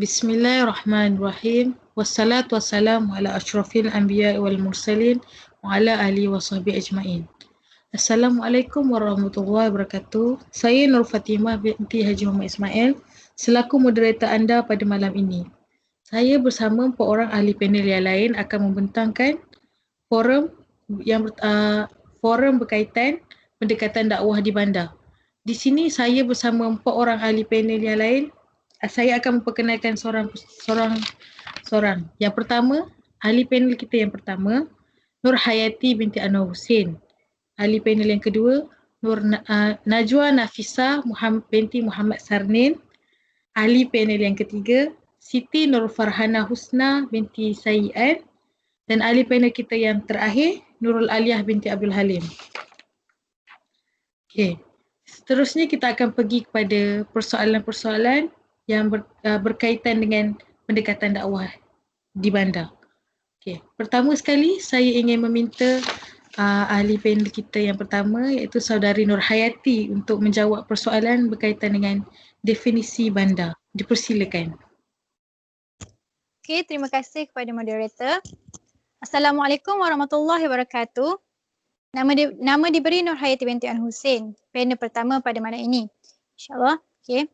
Bismillahirrahmanirrahim. Wassalatu wassalamu ala asyrafil anbiya wal mursalin wa ala alihi wa sahbihi ajma'in. Assalamualaikum warahmatullahi wabarakatuh. Saya Nur Fatimah binti Haji Muhammad Ismail selaku moderator anda pada malam ini. Saya bersama 4 orang ahli panel yang lain akan membentangkan forum forum berkaitan pendekatan dakwah di bandar. Di sini saya bersama 4 orang ahli panel yang lain. Saya akan memperkenalkan seorang. Yang pertama, ahli panel kita yang pertama, Nur Hayati binti Anwar Hussein. Ahli panel yang kedua, Najwa Nafisa binti Muhammad Sarnin. Ahli panel yang ketiga, Siti Nur Farhana Husna binti Sayian. Dan ahli panel kita yang terakhir, Nurul Aliyah binti Abdul Halim. Okey. Seterusnya kita akan pergi kepada persoalan-persoalan yang berkaitan dengan pendekatan dakwah di bandar. Okey, pertama sekali saya ingin meminta ahli panel kita yang pertama iaitu saudari Nur Hayati untuk menjawab persoalan berkaitan dengan definisi bandar. Dipersilakan. Okey, terima kasih kepada moderator. Assalamualaikum warahmatullahi wabarakatuh. Nama diberi Nur Hayati binti An Hussein, panel pertama pada malam ini. InsyaAllah. Okey.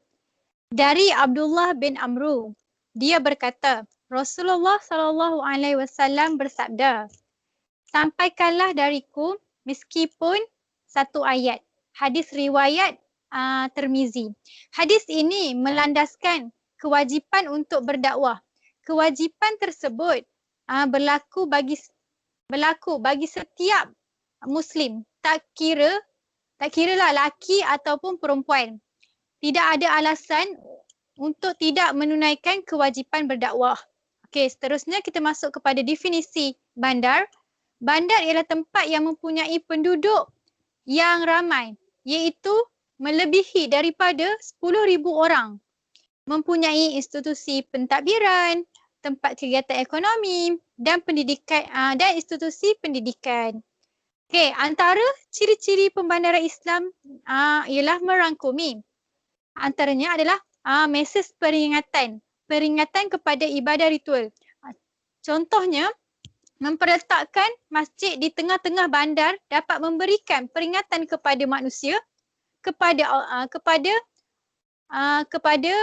Dari Abdullah bin Amru, dia berkata, Rasulullah SAW bersabda, sampaikanlah dariku meskipun satu ayat. Hadis riwayat Tirmizi. Hadis ini melandaskan kewajipan untuk berdakwah. Kewajipan tersebut berlaku bagi setiap Muslim, tak kiralah lelaki ataupun perempuan. Tidak ada alasan untuk tidak menunaikan kewajipan berdakwah. Okey, seterusnya kita masuk kepada definisi bandar. Bandar ialah tempat yang mempunyai penduduk yang ramai, iaitu melebihi daripada 10,000 orang. Mempunyai institusi pentadbiran, tempat kegiatan ekonomi dan pendidikan dan institusi pendidikan. Okey, antara ciri-ciri pembandaran Islam ialah merangkumi. Antaranya adalah mesej peringatan kepada ibadah ritual. Contohnya, memperletakkan masjid di tengah-tengah bandar dapat memberikan peringatan kepada manusia kepada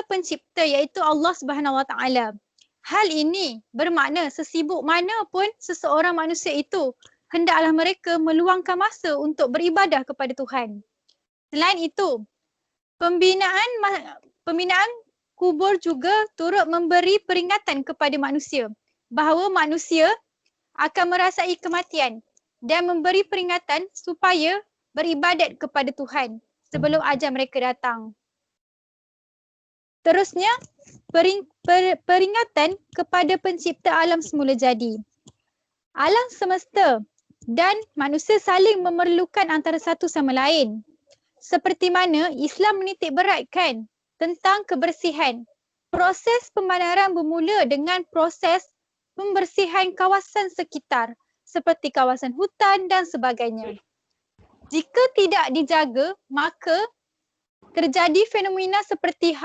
pencipta iaitu Allah Subhanahu Wa Taala. Hal ini bermakna sesibuk mana pun seseorang manusia itu, hendaklah mereka meluangkan masa untuk beribadah kepada Tuhan. Selain itu, Pembinaan kubur juga turut memberi peringatan kepada manusia bahawa manusia akan merasai kematian dan memberi peringatan supaya beribadat kepada Tuhan sebelum ajal mereka datang. Terusnya, peringatan kepada pencipta alam semula jadi. Alam semesta dan manusia saling memerlukan antara satu sama lain. Seperti mana Islam menitik beratkan tentang kebersihan. Proses pembandaran bermula dengan proses pembersihan kawasan sekitar seperti kawasan hutan dan sebagainya. Jika tidak dijaga, maka terjadi fenomena seperti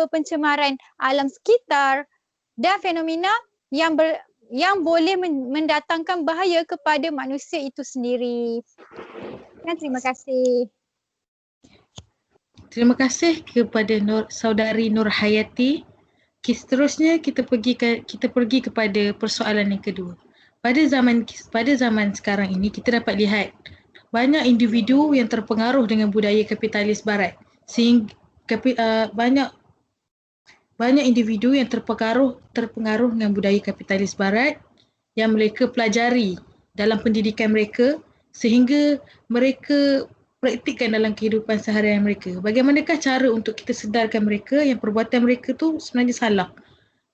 pencemaran alam sekitar dan fenomena yang boleh mendatangkan bahaya kepada manusia itu sendiri. Dan terima kasih. Terima kasih kepada saudari Nur Hayati. Seterusnya kita pergi kepada persoalan yang kedua. Pada zaman sekarang ini kita dapat lihat banyak individu yang terpengaruh dengan budaya kapitalis barat. Sehingga banyak individu yang terpengaruh dengan budaya kapitalis barat yang mereka pelajari dalam pendidikan mereka sehingga mereka praktikkan dalam kehidupan seharian mereka. Bagaimanakah cara untuk kita sedarkan mereka yang perbuatan mereka tu sebenarnya salah?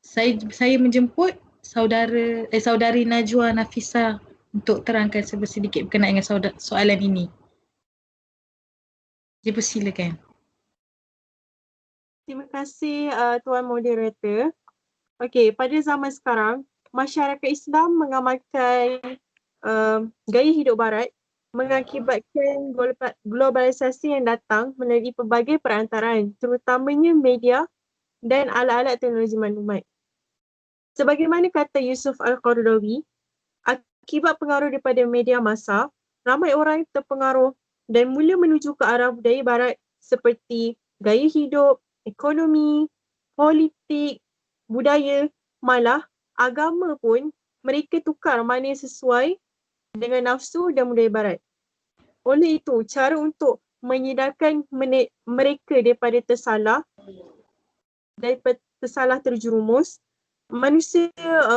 Saya menjemput saudari Najwa Nafisa untuk terangkan sedikit berkenaan dengan soalan ini. Dipersilakan. Terima kasih Tuan Moderator. Okey, pada zaman sekarang, masyarakat Islam mengamalkan gaya hidup barat mengakibatkan globalisasi yang datang melalui pelbagai perantaraan, terutamanya media dan alat-alat teknologi maklumat. Sebagaimana kata Yusuf Al-Qaradawi, akibat pengaruh daripada media massa, ramai orang terpengaruh dan mula menuju ke arah budaya barat seperti gaya hidup, ekonomi, politik, budaya, malah agama pun mereka tukar mana yang sesuai dengan nafsu dan budaya barat. Oleh itu, cara untuk menyedarkan mereka daripada tersalah terjerumus, manusia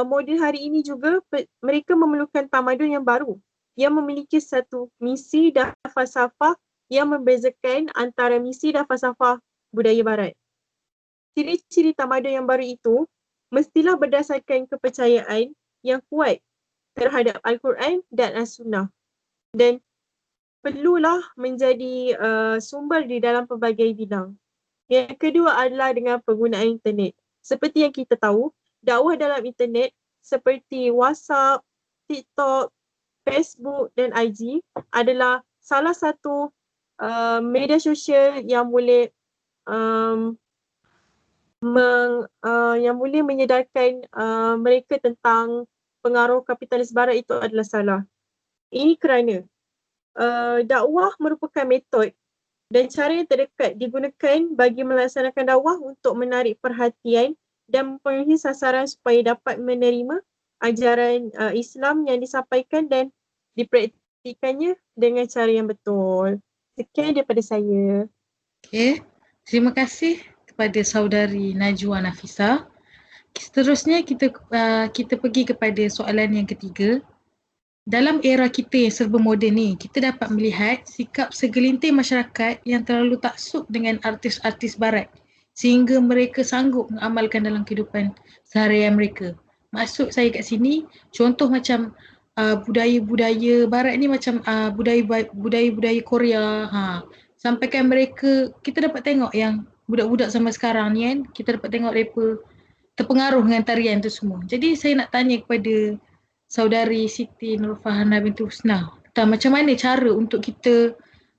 moden hari ini juga mereka memerlukan tamadun yang baru yang memiliki satu misi dan falsafah yang membezakan antara misi dan falsafah budaya barat. Ciri-ciri tamadun yang baru itu mestilah berdasarkan kepercayaan yang kuat terhadap Al-Quran dan As-Sunnah dan perlulah menjadi sumber di dalam pelbagai bidang. Yang kedua adalah dengan penggunaan internet. Seperti yang kita tahu, dakwah dalam internet seperti WhatsApp, TikTok, Facebook dan IG adalah salah satu media sosial yang boleh yang boleh menyedarkan mereka tentang pengaruh kapitalis barat itu adalah salah. Ini kerana dakwah merupakan metod dan cara yang terdekat digunakan bagi melaksanakan dakwah untuk menarik perhatian dan memenuhi sasaran supaya dapat menerima ajaran Islam yang disampaikan dan dipraktikannya dengan cara yang betul. Sekian daripada saya. Okey, terima kasih kepada saudari Najwa Nafisa. Seterusnya kita pergi kepada soalan yang ketiga. Dalam era kita yang serba moden ni, kita dapat melihat sikap segelintir masyarakat yang terlalu taksub dengan artis-artis barat sehingga mereka sanggup mengamalkan dalam kehidupan seharian mereka. Maksud saya kat sini, contoh macam budaya-budaya barat ni macam budaya-budaya Korea. Sampaikan mereka, kita dapat tengok yang budak-budak zaman sekarang ni kan, kita dapat tengok mereka terpengaruh dengan tarian tu semua. Jadi saya nak tanya kepada saudari Siti Nurfahana binti Husna tentang macam mana cara untuk kita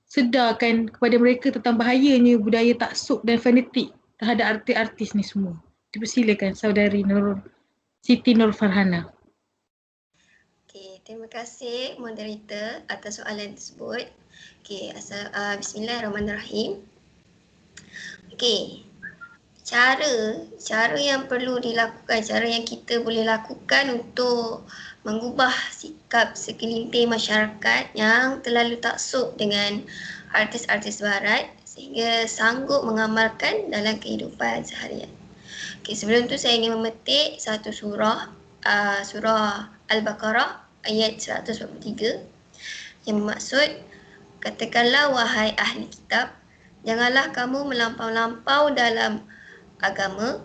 sedarkan kepada mereka tentang bahayanya budaya taksub dan fanatik terhadap artis-artis ni semua. Dipersilakan saudari Siti Nurfahana. Okay, terima kasih moderator atas soalan tersebut. Okay, bismillahirrahmanirrahim. Okay, cara yang perlu dilakukan, cara yang kita boleh lakukan untuk mengubah sikap segelintir masyarakat yang terlalu taksub dengan artis-artis barat sehingga sanggup mengamalkan dalam kehidupan seharian. Okay, sebelum tu saya ingin memetik satu surah, surah Al-Baqarah ayat 143 yang bermaksud, katakanlah wahai ahli kitab, janganlah kamu melampau-lampau dalam agama,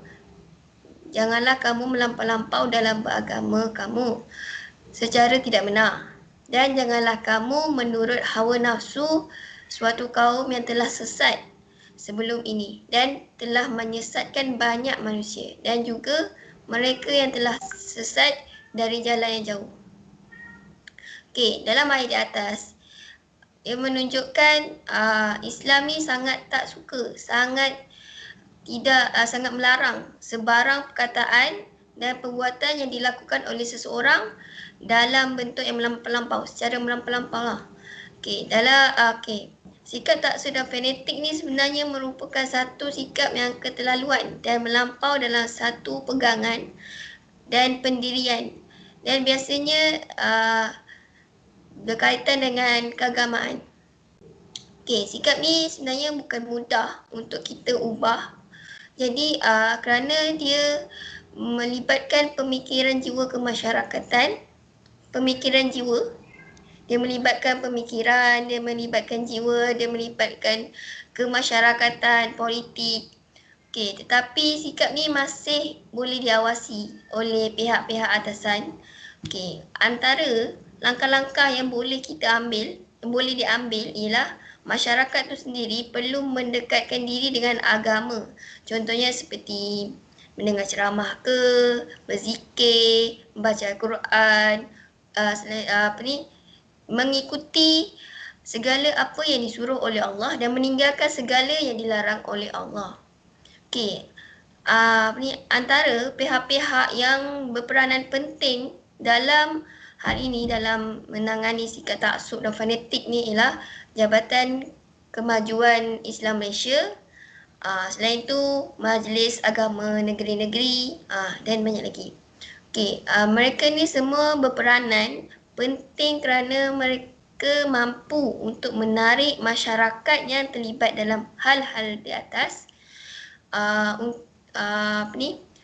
janganlah kamu melampau-lampau dalam beragama kamu secara tidak benar, dan janganlah kamu menurut hawa nafsu suatu kaum yang telah sesat sebelum ini dan telah menyesatkan banyak manusia, dan juga mereka yang telah sesat dari jalan yang jauh. Okey, dalam ayat di atas ia menunjukkan Islam ni sangat tak suka, sangat melarang sebarang perkataan dan perbuatan yang dilakukan oleh seseorang dalam bentuk yang melampau-lampau, secara melampau-lampau lah. Sikap taksub dan fanatik ni sebenarnya merupakan satu sikap yang keterlaluan dan melampau dalam satu pegangan dan pendirian, dan biasanya berkaitan dengan keagamaan. Sikap ni sebenarnya bukan mudah untuk kita ubah. Jadi kerana dia melibatkan pemikiran jiwa kemasyarakatan, dia melibatkan pemikiran, dia melibatkan jiwa, dia melibatkan kemasyarakatan, politik. Tetapi sikap ni masih boleh diawasi oleh pihak-pihak atasan. Antara langkah-langkah yang boleh diambil ialah masyarakat tu sendiri perlu mendekatkan diri dengan agama. Contohnya seperti mendengar ceramah ke, berzikir, membaca Al-Quran, mengikuti segala apa yang disuruh oleh Allah dan meninggalkan segala yang dilarang oleh Allah. antara pihak-pihak yang berperanan penting dalam hal ini, dalam menangani sikap taksub dan fanatik ni ialah Jabatan Kemajuan Islam Malaysia, selain itu Majlis Agama Negeri-Negeri, dan banyak lagi. Mereka ni semua berperanan penting kerana mereka mampu untuk menarik masyarakat yang terlibat dalam hal-hal di atas.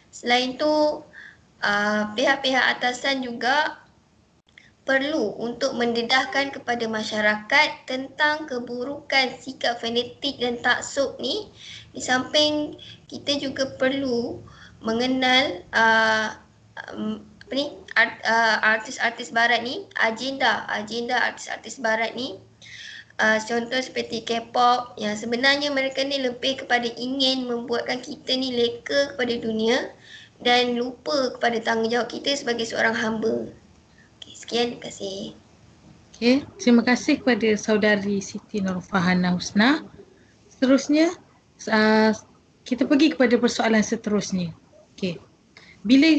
Selain itu, pihak-pihak atasan juga perlu untuk mendedahkan kepada masyarakat tentang keburukan sikap fanatik dan taksub ni. Di samping kita juga perlu mengenal artis-artis barat ni, agenda artis-artis barat ni. Contoh seperti K-pop, yang sebenarnya mereka ni lebih kepada ingin membuatkan kita ni leka kepada dunia dan lupa kepada tanggungjawab kita sebagai seorang hamba. Sekian, terima kasih. Terima kasih kepada saudari Siti Nurfahana Husna. Seterusnya, kita pergi kepada persoalan seterusnya. Bila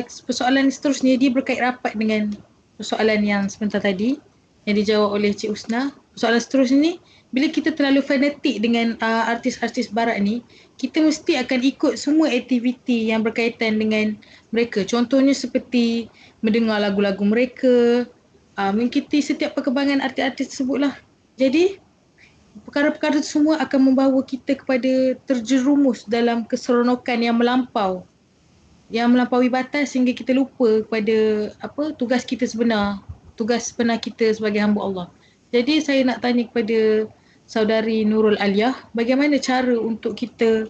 persoalan seterusnya dia berkait rapat dengan persoalan yang sebentar tadi yang dijawab oleh Cik Husna. Persoalan seterusnya ni, bila kita terlalu fanatik dengan artis-artis barat ni, kita mesti akan ikut semua aktiviti yang berkaitan dengan mereka. Contohnya seperti mendengar lagu-lagu mereka, mengikuti setiap perkembangan artis-artis tersebut lah. Jadi, perkara-perkara itu semua akan membawa kita kepada terjerumus dalam keseronokan yang melampaui batas sehingga kita lupa kepada tugas kita sebenar, tugas sebenar kita sebagai hamba Allah. Jadi saya nak tanya kepada saudari Nurul Aliyah, bagaimana cara untuk kita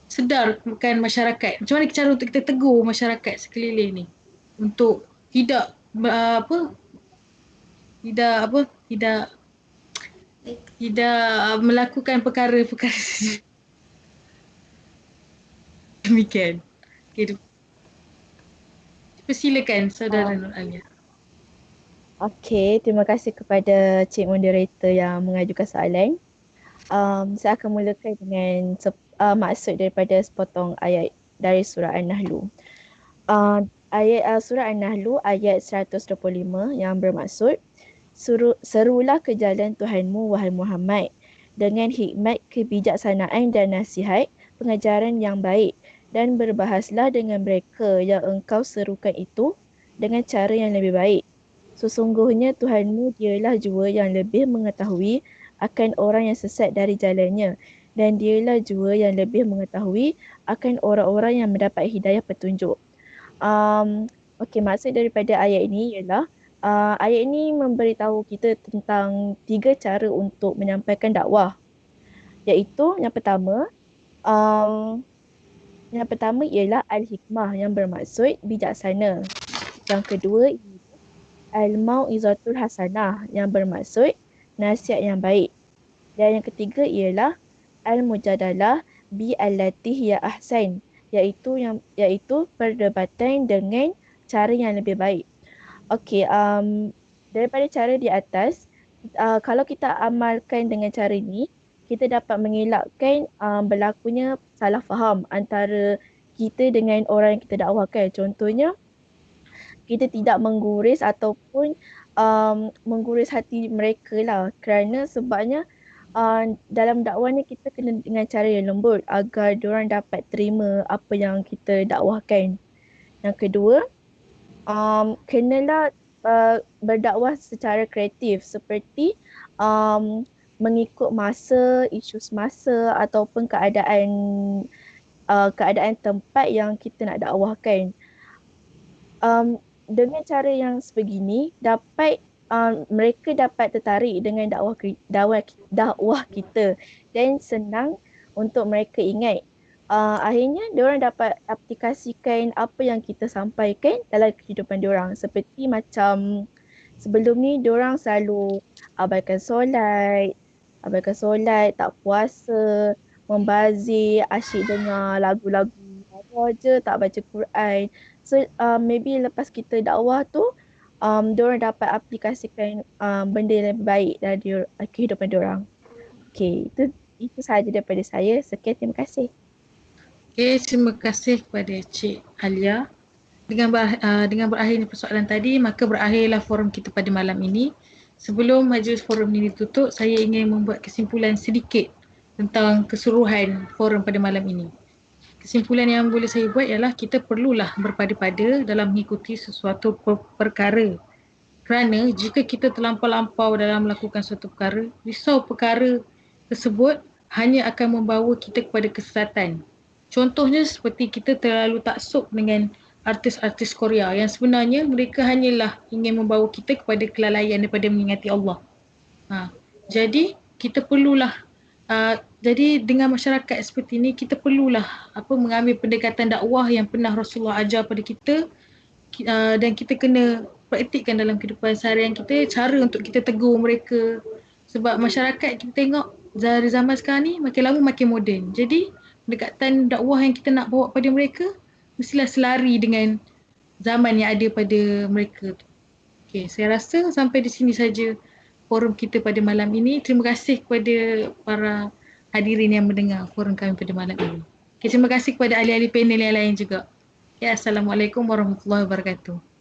sedarkan masyarakat? Macam mana cara untuk kita tegur masyarakat sekeliling ni untuk tidak melakukan perkara-perkara demikian. Persilakan saudara Nurul Aliyah. Terima kasih kepada Cik Moderator yang mengajukan soalan. Saya akan mulakan dengan maksud daripada sepotong ayat dari surah An-Nahlu. Surah An-Nahlu ayat 125 yang bermaksud, serulah ke jalan Tuhanmu wahai Muhammad dengan hikmat, kebijaksanaan dan nasihat, pengajaran yang baik, dan berbahaslah dengan mereka yang engkau serukan itu dengan cara yang lebih baik. Sesungguhnya Tuhanmu dialah jua yang lebih mengetahui akan orang yang sesat dari jalannya, dan dialah jua yang lebih mengetahui akan orang-orang yang mendapat hidayah petunjuk. Maksud daripada ayat ini ialah ayat ini memberitahu kita tentang 3 cara untuk menyampaikan dakwah. Iaitu yang pertama ialah al-hikmah yang bermaksud bijaksana. Yang kedua al-mau'izatul hasanah yang bermaksud nasihat yang baik. Dan yang ketiga ialah al-mujadalah bi allati hiya ahsan, iaitu perdebatan dengan cara yang lebih baik. Daripada cara di atas, kalau kita amalkan dengan cara ini, kita dapat mengelakkan berlakunya salah faham antara kita dengan orang yang kita dakwahkan. Contohnya, kita tidak mengguris ataupun mengguris hati mereka lah, kerana sebabnya dalam dakwah ni kita kena dengan cara yang lembut agar diorang dapat terima apa yang kita dakwahkan. Yang kedua, kenalah berdakwah secara kreatif seperti mengikut masa, isu semasa ataupun keadaan tempat yang kita nak dakwahkan. Dengan cara yang sebegini mereka dapat tertarik dengan dakwah kita dan senang untuk mereka ingat. Akhirnya diorang dapat aplikasikan apa yang kita sampaikan dalam kehidupan diorang. Seperti macam sebelum ni diorang selalu abaikan solat, tak puasa, membazir, asyik dengar lagu-lagu je, tak baca Quran. So maybe lepas kita dakwah tu, diorang dapat aplikasikan benda yang lebih baik dari kehidupan diorang. Itu sahaja daripada saya. Sekian, terima kasih. Okay, terima kasih kepada Cik Alia. Dengan berakhirnya persoalan tadi, maka berakhirlah forum kita pada malam ini. Sebelum majlis forum ini ditutup, saya ingin membuat kesimpulan sedikit tentang keseluruhan forum pada malam ini. Kesimpulan yang boleh saya buat ialah kita perlulah berpada-pada dalam mengikuti sesuatu perkara. Kerana jika kita terlampau-lampau dalam melakukan suatu perkara, risau perkara tersebut hanya akan membawa kita kepada kesesatan. Contohnya seperti kita terlalu taksub dengan artis-artis Korea yang sebenarnya mereka hanyalah ingin membawa kita kepada kelalaian daripada mengingati Allah. Jadi kita perlulah jadi dengan masyarakat seperti ini kita perlulah mengambil pendekatan dakwah yang pernah Rasulullah ajar pada kita, dan kita kena praktikkan dalam kehidupan seharian kita, cara untuk kita tegur mereka. Sebab masyarakat kita tengok dari zaman sekarang ni makin lama makin moden. Jadi pendekatan dakwah yang kita nak bawa pada mereka mestilah selari dengan zaman yang ada pada mereka. Okay, saya rasa sampai di sini saja forum kita pada malam ini. Terima kasih kepada para hadirin yang mendengar forum kami pada malam ini. Okay, terima kasih kepada ahli-ahli panel yang lain juga. Okay, Assalamualaikum warahmatullahi wabarakatuh.